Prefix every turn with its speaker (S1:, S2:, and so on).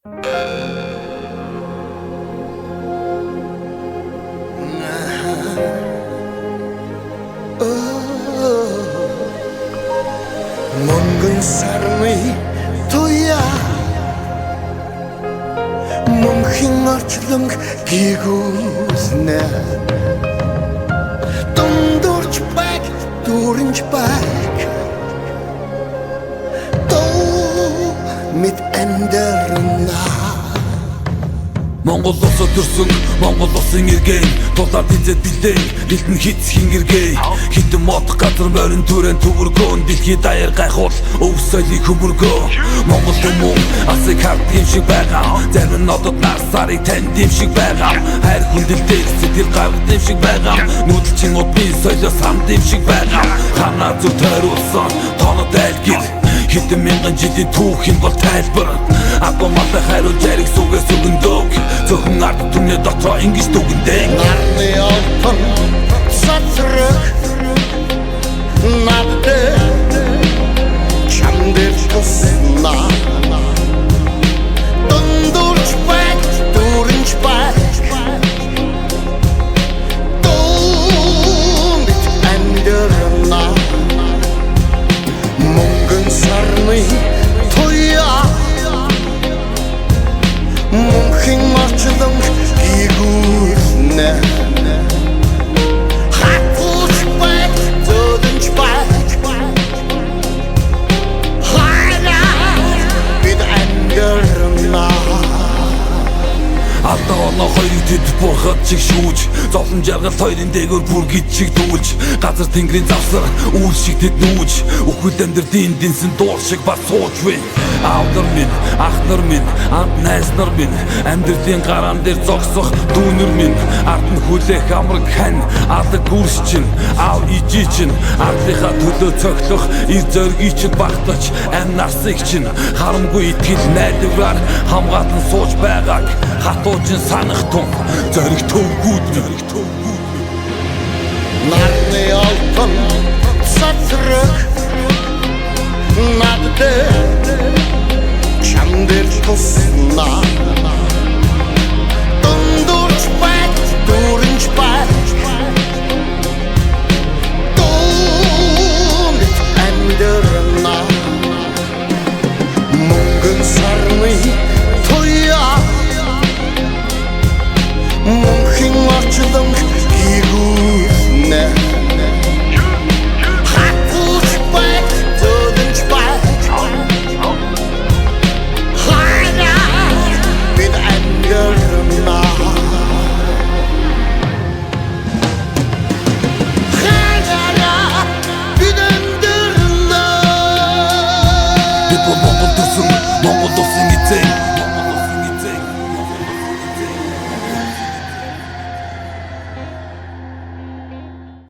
S1: Монгол сарны туя мөнхийн орчлон гигүүснэ дундурч баг дүүрэнч баг доо мэд эндэрнэ
S2: Монгол улсад төрсөн Монгол улсын иргэн тулаад хизээд билээ гэлтэн хитсхийн иргээ хитэн мод газар морин түрэн төвөргөөн дэлхий даяар гайхуул өв соёлыг хөмөргөө Монгол хүмүүс асыг хард юм шиг байгаа зарим нь одод нар сарыг танд юм шиг байгаа хайр хүндэлтэй сэтгэл гаргад юм шиг байгаа нүүдэлчин удмын соёлоос хамт юм шиг байгаа ханаа зүг тойруулсан тонод айлгил хитэн мянган жилийн түүхийн бол тайлбар Акомата хайруу жариг сүгээс өгөндөг Зөвхөн ард түмний дотроо ингэж дүгэндээ
S1: нарны алтан сацрах надад чамдэр туснаа дундурч баг дүүрэнч баг дунд эндэрнэ мөнгөн сарны туя мөнхийн орчлон гигүүснэ хатууч баг зөдөнч баг хайраа бид эндэрнэ
S2: Алдаа оноо хоёрыг тэд бурхад чиг шүүж Зовлон жаргал хоёрын дээгүүр бүр гид чиг дүүлж Газар тэнгэрийн завсар үл шиг тэд нүүж Үхэл амьдрдийн дэнсэн дуул шиг бар сууж вэ Аавдар минь, ахнар минь, анд найснар минь Амьдрдийн гараан дээр зогсох дүүнер минь Ард нь хүлээх амраг хань Адаг гүрс чинь, аав ижи чинь Ардлынхаа төлөө цохлох ир зоргийг чинь багтаж Ам нарсыг чинь харамгүй итгэл найдвараар Хамгаалан сууж байгааг Хатуучин санах тун зориг төвгүүд
S1: нарны алтан сацрах надад чамдэр туснаа